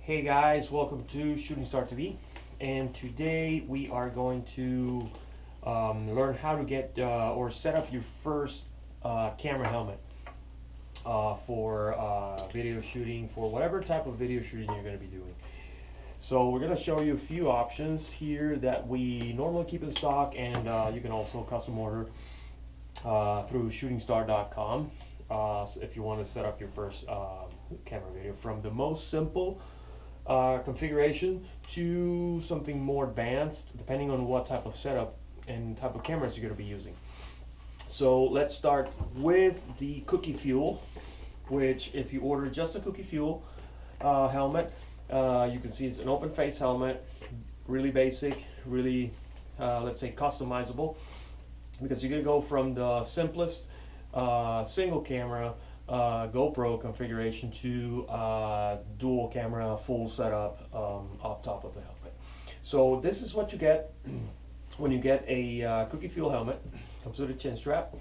Hey guys, welcome to ChutingStar TV, and today we are going to learn how to get or set up your first camera helmet for video shooting, for whatever type of video shooting you're going to be doing. So we're going to show you a few options here that we normally keep in stock, and you can also custom order through ChutingStar.com if you want to set up your first camera video, from the most simple configuration to something more advanced, depending on what type of setup and type of cameras you're going to be using. So let's start with the cookie fuel, which if you order just a cookie fuel helmet, you can see it's an open face helmet, really basic, really let's say customizable, because you're going to go from the simplest single camera GoPro configuration to dual camera full setup up top of the helmet. So this is what you get when you get a cookie fuel helmet. Comes with a chin strap.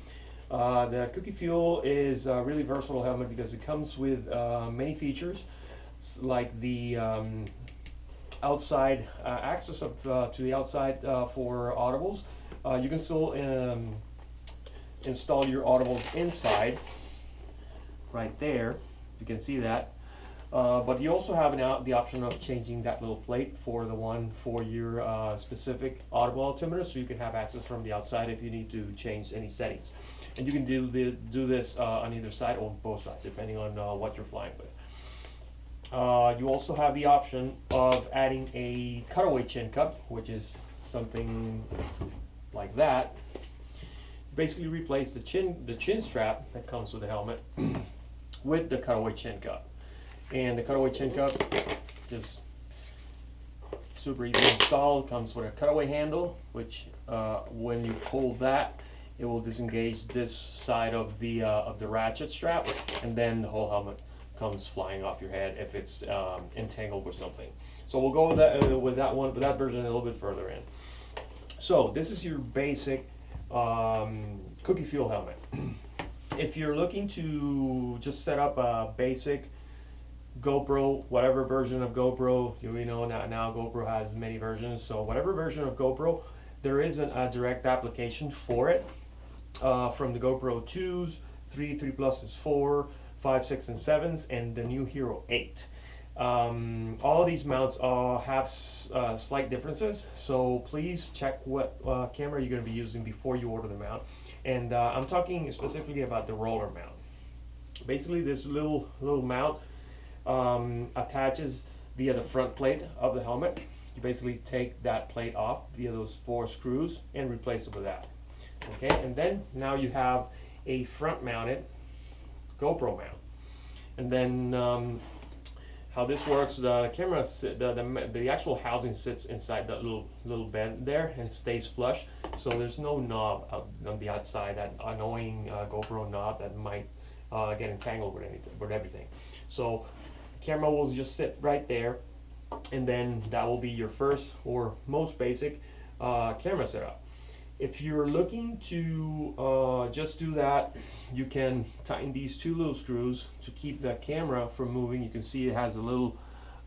The cookie fuel is a really versatile helmet because it comes with many features, like the outside access to the outside for audibles. You can still install your audibles inside right there, you can see that, but you also have the option of changing that little plate for the one for your specific audible altimeter, so you can have access from the outside if you need to change any settings. And you can do this on either side or both sides, depending on what you're flying with. You also have the option of adding a cutaway chin cup, which is something like that. Basically replace the chin strap that comes with the helmet with the cutaway chin cup. And the cutaway chin cup is super easy to install. It comes with a cutaway handle, which when you pull that, it will disengage this side of the ratchet strap, and then the whole helmet comes flying off your head if it's entangled with something. So we'll go with that version a little bit further in. So this is your basic cookie fuel helmet. If you're looking to just set up a basic GoPro, whatever version of GoPro, you know now GoPro has many versions, so whatever version of GoPro, there isn't a direct application for it from the GoPro 2s, 3 Pluses, 4, 5, 6, and 7s, and the new Hero 8. All of these mounts have slight differences, so please check what camera you're going to be using before you order the mount. And I'm talking specifically about the roller mount. Basically, this little mount attaches via the front plate of the helmet. You basically take that plate off via those 4 screws and replace it with that. Okay, and then now you have a front mounted GoPro mount. And then how this works, the camera, the actual housing sits inside that little bed there and stays flush, so there's no knob on the outside, that annoying GoPro knob that might get entangled with everything. So the camera will just sit right there, and then that will be your first or most basic camera setup. If you're looking to just do that, you can tighten these 2 little screws to keep the camera from moving. You can see it has a little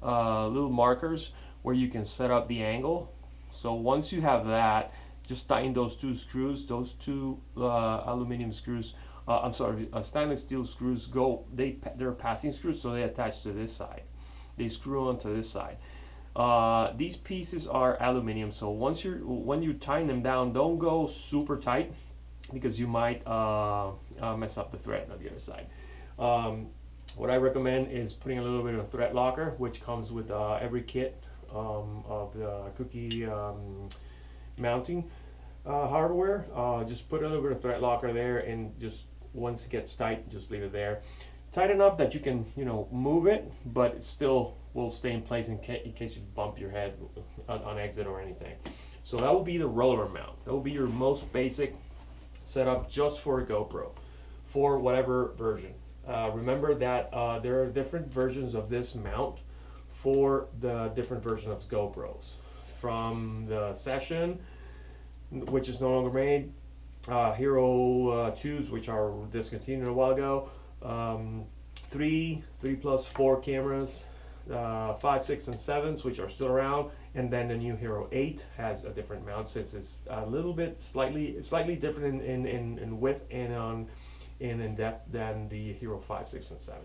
markers where you can set up the angle. So once you have that, just tighten those 2 screws. Those 2 aluminum screws, I'm sorry, stainless steel screws they're passing screws, so they attach to this side. They screw onto this side. These pieces are aluminum, so when you tighten them down, don't go super tight, because you might mess up the thread on the other side. What I recommend is putting a little bit of thread locker, which comes with every kit of the cookie mounting hardware. Just put a little bit of thread locker there, and just once it gets tight, just leave it there. Tight enough that you can, move it, but it still will stay in place in case you bump your head on exit or anything. So that will be the roller mount. That will be your most basic setup just for a GoPro, for whatever version. Remember that there are different versions of this mount for the different versions of GoPros. From the Session, which is no longer made, Hero 2s, which are discontinued a while ago, 3 plus 4 cameras, 5, 6, and 7s, which are still around, and then the new Hero 8 has a different mount, since it's a little bit slightly different in width and in depth than the Hero 5, 6, and 7.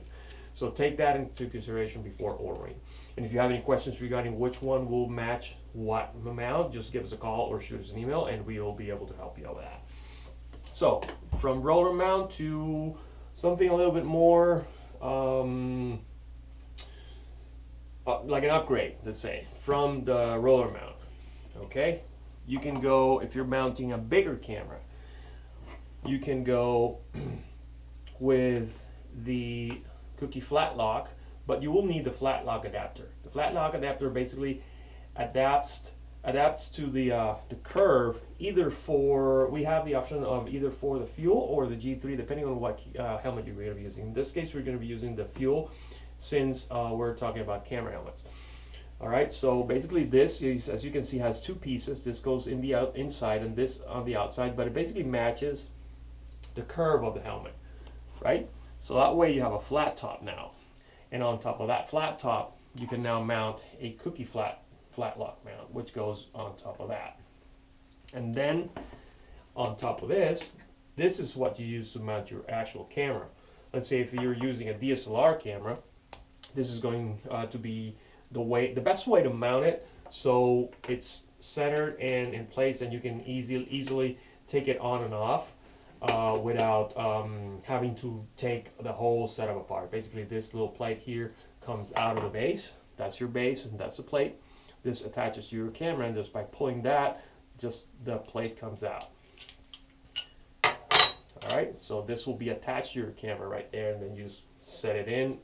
So take that into consideration before ordering. And if you have any questions regarding which one will match what mount, just give us a call or shoot us an email, and we will be able to help you out with that. So from roller mount to something a little bit more like an upgrade, let's say, from the roller mount. Okay, you can go, if you're mounting a bigger camera, you can go with the Cookie flat lock, but you will need the flat lock adapter. The flat lock adapter basically adapts to the curve, either for, we have the option of either for the fuel or the G3, depending on what helmet you're going to be using. In this case, we're going to be using the fuel, since we're talking about camera helmets. All right, so basically this is, as you can see, has two pieces. This goes in the inside and this on the outside, but it basically matches the curve of the helmet, right? So that way you have a flat top now, and on top of that flat top, you can now mount a Cookie flat lock mount, which goes on top of that. And then on top of this is what you use to mount your actual camera. Let's say if you're using a DSLR camera, this is going to be the best way to mount it, so it's centered and in place, and you can easily take it on and off without having to take the whole setup apart. Basically, this little plate here comes out of the base. That's your base, and that's the plate. This attaches to your camera, and just by pulling that, just the plate comes out. All right, so this will be attached to your camera right there, and then you just set it in,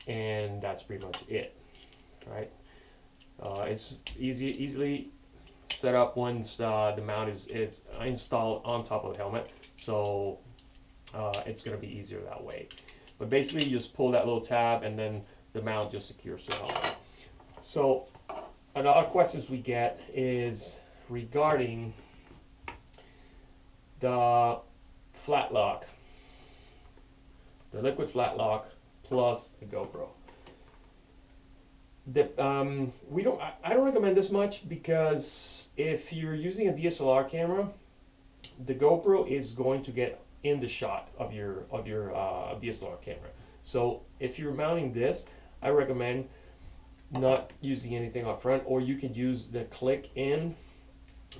and that's pretty much it. All right, it's easily set up once the mount is installed on top of the helmet, so it's going to be easier that way. But basically, you just pull that little tab, and then the mount just secures to the helmet. So another questions we get is regarding the flat lock, the liquid flat lock plus the GoPro. I don't recommend this much, because if you're using a DSLR camera, the GoPro is going to get in the shot of your DSLR camera. So if you're mounting this, I recommend not using anything up front, or you could use the click in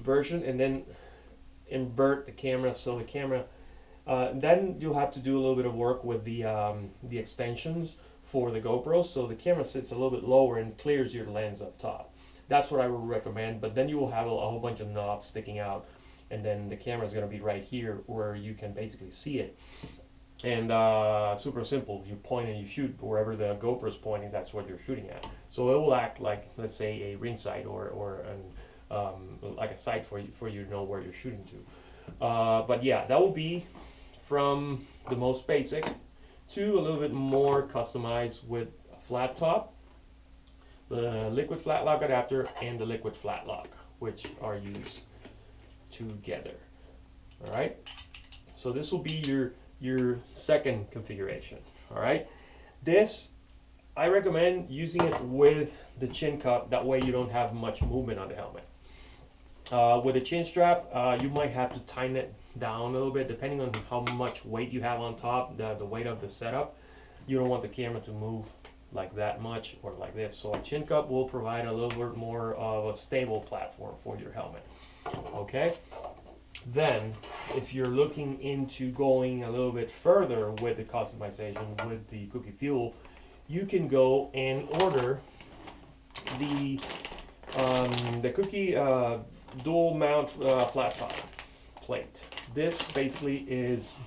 version and then invert the camera, so the camera then you'll have to do a little bit of work with the extensions for the GoPro, so the camera sits a little bit lower and clears your lens up top. That's what I would recommend, but then you will have a whole bunch of knobs sticking out, and then the camera is going to be right here where you can basically see it. And super simple, you point and you shoot wherever the GoPro is pointing, that's what you're shooting at. So it will act like, let's say, a ring sight or like a sight for you to know where you're shooting to. But yeah, that will be from the most basic to a little bit more customized with a flat top, the liquid flat lock adapter, and the liquid flat lock, which are used together. All right, so this will be your second configuration. All right, this I recommend using it with the chin cup, that way you don't have much movement on the helmet. With a chin strap, you might have to tighten it down a little bit depending on how much weight you have on top, the weight of the setup. You don't want the camera to move like that much or like this. So a chin cup will provide a little bit more of a stable platform for your helmet. Okay, then if you're looking into going a little bit further with the customization with the Cookie fuel, you can go and order the Cookie dual mount flat top plate. This basically is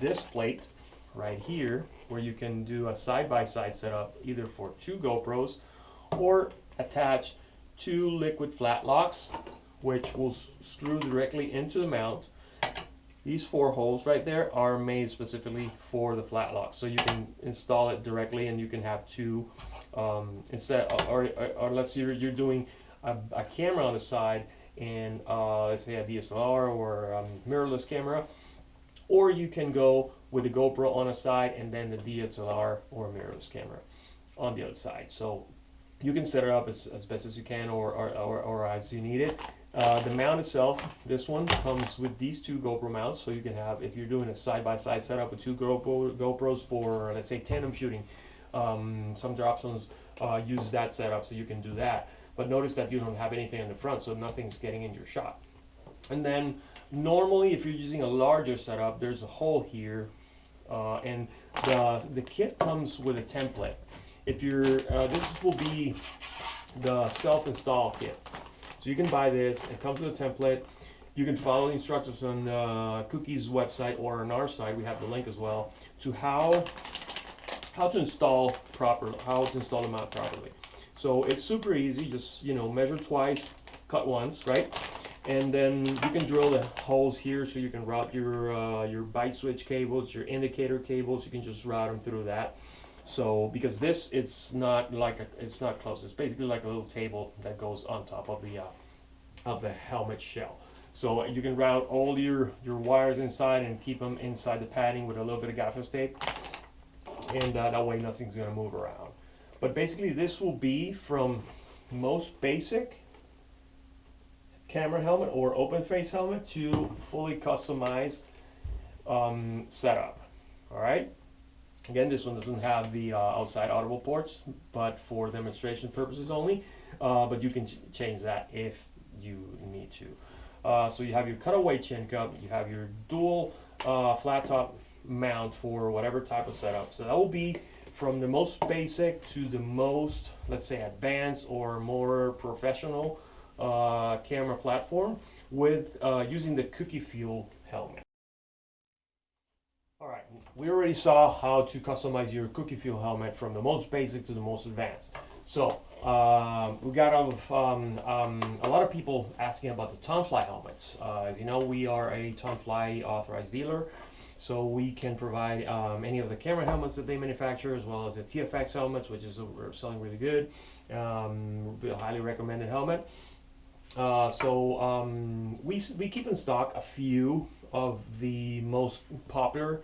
this plate right here, where you can do a side-by-side setup either for 2 GoPros or attach 2 liquid flat locks, which will screw directly into the mount. These 4 holes right there are made specifically for the flat lock, so you can install it directly, and you can have 2 instead, or unless you're doing a camera on the side, and let's say a DSLR or mirrorless camera, or you can go with the GoPro on the side and then the DSLR or mirrorless camera. on the other side. So you can set it up as best as you can, or as you need it. The mount itself, this one comes with these two GoPro mounts, so you can have, if you're doing a side-by-side setup with two GoPros for, let's say, tandem shooting, some drop zones use that setup, so you can do that. But notice that you don't have anything in the front, so nothing's getting in your shot. And then normally, if you're using a larger setup, there's a hole here, and the kit comes with a template. If you're, this will be the self-install kit. So you can buy this, it comes with a template. You can follow the instructions on Cookie's website or on our site, we have the link as well, to how to install properly, how to install the mount properly. So it's super easy, just, you know, measure twice, cut once, right? And then you can drill the holes here, so you can route your bite switch cables, your indicator cables, you can just route them through that. So, because this, it's not like it's not close. It's basically like a little table that goes on top of the helmet shell. So you can route all your wires inside and keep them inside the padding with a little bit of gaffer tape, and that way nothing's gonna move around. But basically, this will be from most basic camera helmet or open face helmet to fully customized setup. All right. Again, this one doesn't have the outside audible ports, but for demonstration purposes only. But you can change that if you need to. So you have your cutaway chin cup, you have your dual flat top mount for whatever type of setup. So that will be from the most basic to the most, let's say, advanced or more professional camera platform with using the Cookie Fuel helmet. Alright, we already saw how to customize your Cookie Fuel helmet from the most basic to the most advanced. So, we got a lot of people asking about the Tonfly helmets. You know, we are a Tonfly authorized dealer, so we can provide any of the camera helmets that they manufacture, as well as the TFX helmets, which is selling really good. Highly recommended helmet. We keep in stock a few of the most popular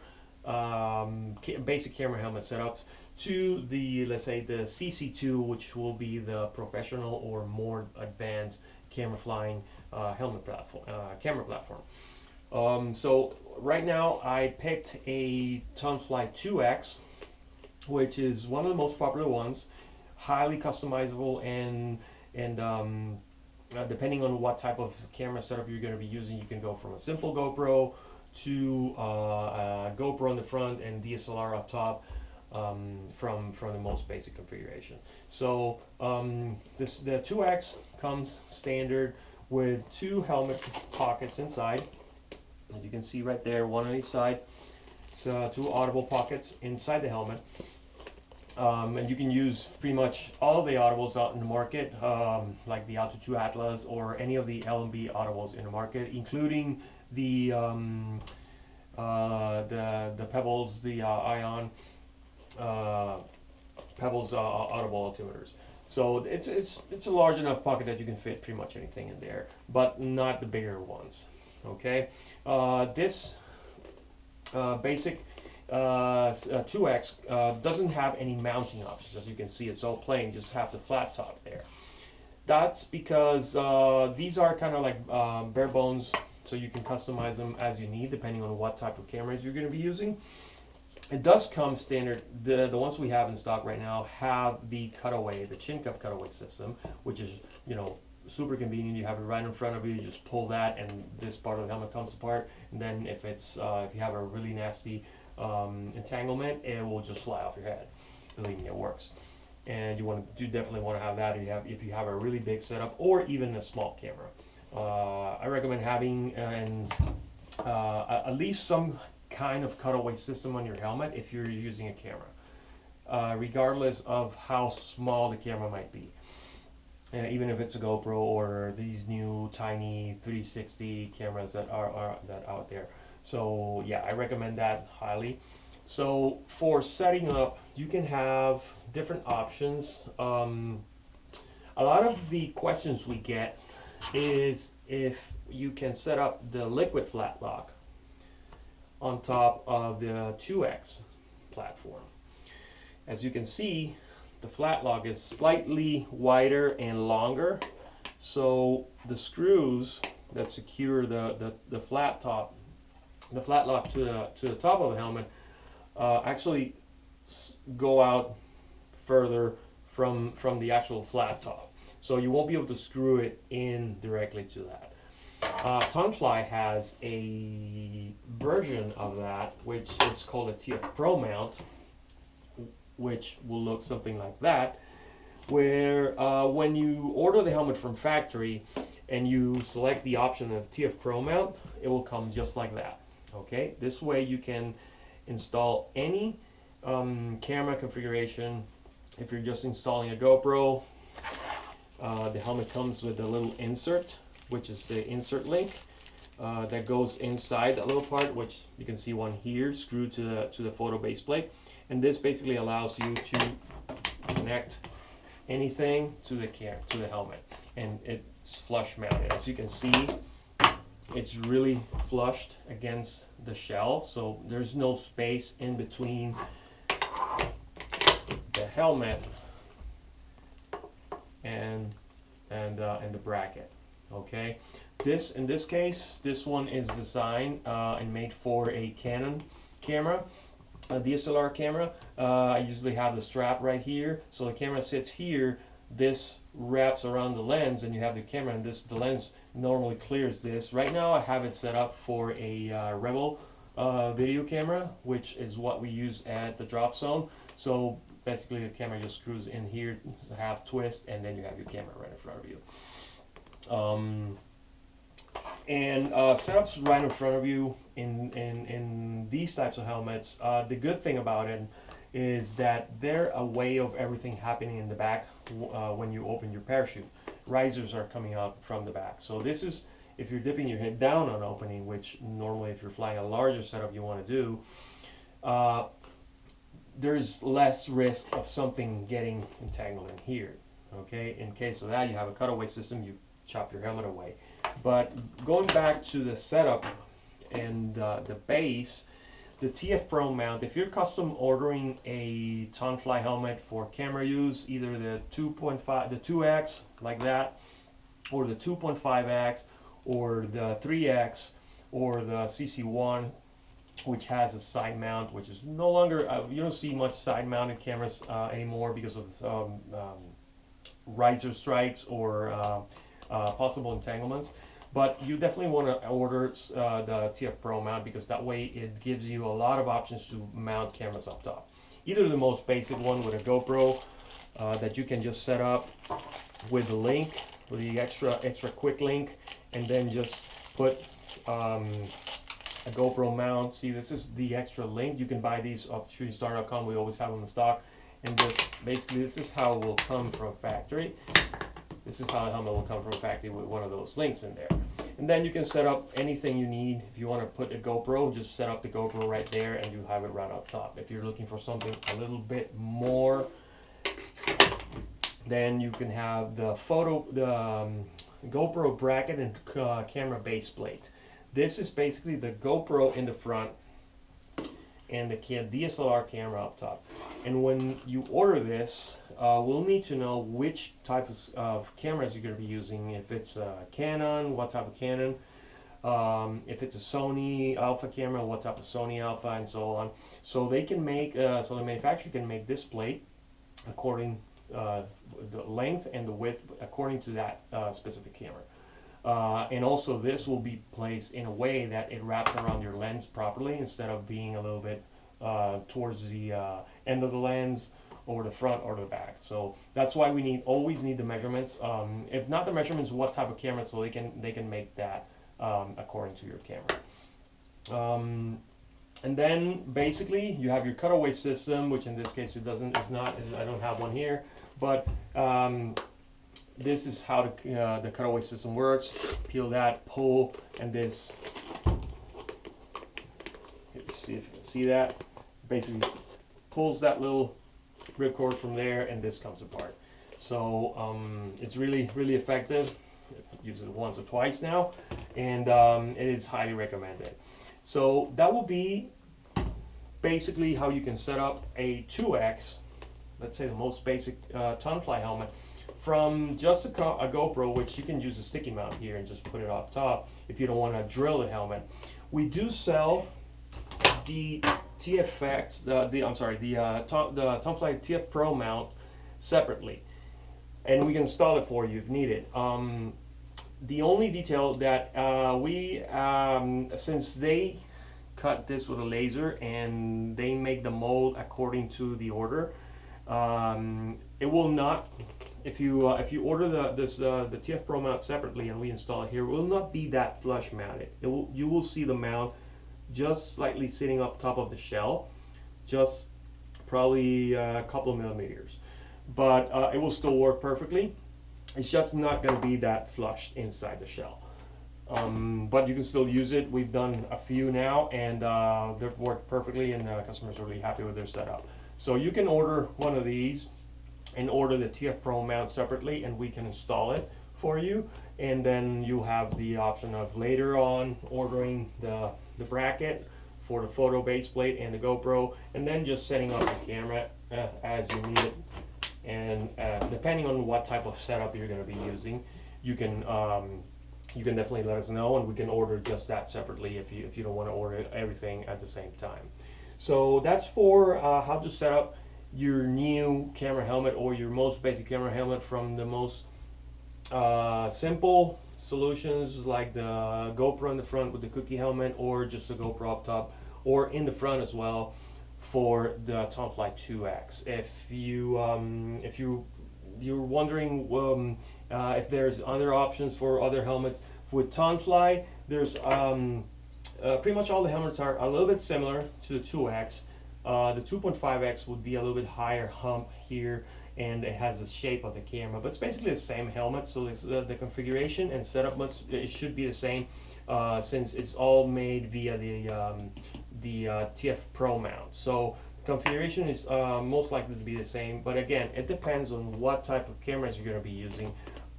basic camera helmet setups to the, let's say, the CC2, which will be the professional or more advanced camera flying helmet platform, camera platform. So right now I picked a Tonfly 2X, which is one of the most popular ones, highly customizable, and depending on what type of camera setup you're going to be using, you can go from a simple GoPro to a GoPro on the front and DSLR up top, from the most basic configuration. So the 2X comes standard with two helmet pockets inside, as you can see right there, one on each side. So two audible pockets inside the helmet. And you can use pretty much all of the audibles out in the market, like the Altitude Atlas or any of the LMB audibles in the market, including the Pebbles, the Ion Pebbles audible altimeters. So it's a large enough pocket that you can fit pretty much anything in there, but not the bigger ones. Okay, this basic 2X doesn't have any mounting options. As you can see, it's all plain, just have the flat top there. That's because these are kind of like bare bones, so you can customize them as you need depending on what type of cameras you're going to be using. It does come standard. The ones we have in stock right now have the cutaway, the chin cup cutaway system, which is, you know, super convenient. You have it right in front of you, you just pull that and this part of the helmet comes apart, and then if you have a really nasty entanglement, it will just fly off your head. Believe me, it works. And you definitely want to have that if you have a really big setup or even a small camera. I recommend having at least some kind of cutaway system on your helmet if you're using a camera, regardless of how small the camera might be. Even if it's a GoPro or these new tiny 360 cameras that are out there. So yeah, I recommend that highly. So for setting up, you can have different options. A lot of the questions we get is if you can set up the liquid flat lock on top of the 2X platform. As you can see, the flat lock is slightly wider and longer, so the screws that secure the flat top, the flat lock to the top of the helmet, actually go out further from the actual flat top, so you won't be able to screw it in directly to that. Tonfly has a version of that, which is called a TF Pro mount, which will look something like that, where when you order the helmet from factory and you select the option of TF Pro mount, it will come just like that. Okay, this way you can install any camera configuration. If you're just installing a GoPro, the helmet comes with a little insert, which is the insert link that goes inside that little part, which you can see one here screwed to the photo base plate, and this basically allows you to connect anything to the helmet, and it's flush mounted. As you can see, it's really flushed against the shell, so there's no space in between the helmet and the bracket. Okay, in this case, this one is designed and made for a Canon camera, a DSLR camera. I usually have the strap right here, so the camera sits here. This wraps around the lens, and you have the camera, and the lens normally clears this. Right now, I have it set up for a Rebel video camera, which is what we use at the drop zone. So basically, the camera just screws in here, half twist, and then you have your camera right in front of you. Setups right in front of you in these types of helmets. The good thing about it is that they're a way of everything happening in the back when you open your parachute. Risers are coming out from the back. So this is, if you're dipping your head down on opening, which normally if you're flying a larger setup you want to do, there's less risk of something getting entangled in here. Okay, in case of that, you have a cutaway system, you chop your helmet away. But going back to the setup and the base, the TF Pro mount, if you're custom ordering a Tonfly helmet for camera use, either the 2.5, the 2X like that, or the 2.5X, or the 3X, or the CC1, which has a side mount, which is no longer, you don't see much side mounted cameras anymore because of riser strikes or possible entanglements. But you definitely want to order the TF Pro mount, because that way it gives you a lot of options to mount cameras up top. Either the most basic one with a GoPro that you can just set up with the link, with the extra quick link, and then just put a GoPro mount. See, this is the extra link. You can buy these off ChutingStar.com. We always have them in stock. And just basically, this is how it will come from factory. This is how the helmet will come from factory with one of those links in there. And then you can set up anything you need. If you want to put a GoPro, just set up the GoPro right there and you have it right up top. If you're looking for something a little bit more, then you can have the GoPro bracket and camera base plate. This is basically the GoPro in the front and the DSLR camera up top. And when you order this, we'll need to know which type of cameras you're going to be using. If it's a Canon, what type of Canon. If it's a Sony Alpha camera, what type of Sony Alpha, and so on. So they can make, so the manufacturer can make this plate according the length and the width according to that specific camera. And also this will be placed in a way that it wraps around your lens properly, instead of being a little bit towards the end of the lens, or the front or the back. So that's why we always need the measurements. If not the measurements, what type of camera, so they can make that according to your camera. And then basically you have your cutaway system, which in this case I don't have one here, but this is how the cutaway system works. Peel that, pull, and this, see if you can see that, basically pulls that little ripcord from there, and this comes apart. So it's really effective. I've used it once or twice now, and it is highly recommended. So that will be basically how you can set up a 2X let's say the most basic Tonfly helmet, from just a GoPro, which you can use a sticky mount here and just put it up top if you don't want to drill the helmet. We do sell the TFX, the Tonfly TF Pro mount separately, and we can install it for you if needed. The only detail that since they cut this with a laser and they make the mold according to the order, it will not, if you order the TF Pro mount separately and we install it here, it will not be that flush mounted. You will see the mount just slightly sitting up top of the shell, just probably a couple of millimeters, but it will still work perfectly. It's just not going to be that flush inside the shell, but you can still use it. We've done a few now, and they've worked perfectly, and customers are really happy with their setup. So you can order one of these and order the TF Pro mount separately, and we can install it for you, and then you have the option of later on ordering the bracket for the photo base plate and the GoPro, and then just setting up the camera as you need it. And depending on what type of setup you're going to be using, you can definitely let us know, and we can order just that separately if you don't want to order everything at the same time. So that's for how to set up your new camera helmet, or your most basic camera helmet, from the most simple solutions like the GoPro in the front with the cookie helmet, or just a GoPro up top, or in the front as well for the Tonfly 2X. If you're wondering if there's other options for other helmets with Tonfly, there's pretty much all the helmets are a little bit similar to the 2X. The 2.5X would be a little bit higher hump here, and it has the shape of the camera, but it's basically the same helmet. So the configuration and setup it should be the same, since it's all made via the TF Pro mount. So configuration is most likely to be the same, but again, it depends on what type of cameras you're going to be using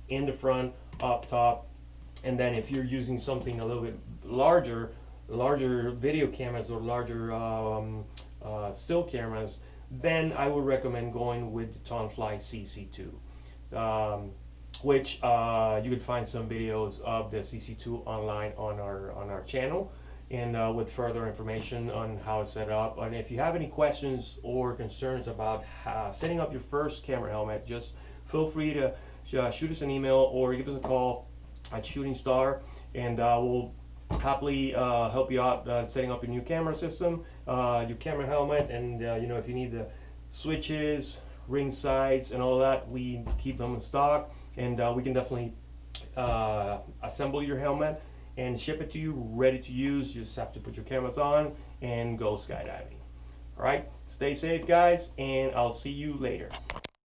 in the front, up top, and then if you're using something a little bit larger video cameras or larger still cameras, then I would recommend going with the Tonfly CC2, which you could find some videos of the CC2 online on our channel, and with further information on how it's set up. And if you have any questions or concerns about setting up your first camera helmet, just feel free to shoot us an email or give us a call at ChutingStar, and we'll happily help you out setting up your new camera system, your camera helmet, and if you need the switches, ring sights, and all that, we keep them in stock, and we can definitely assemble your helmet and ship it to you ready to use. You just have to put your cameras on and go skydiving. All right, stay safe, guys, and I'll see you later.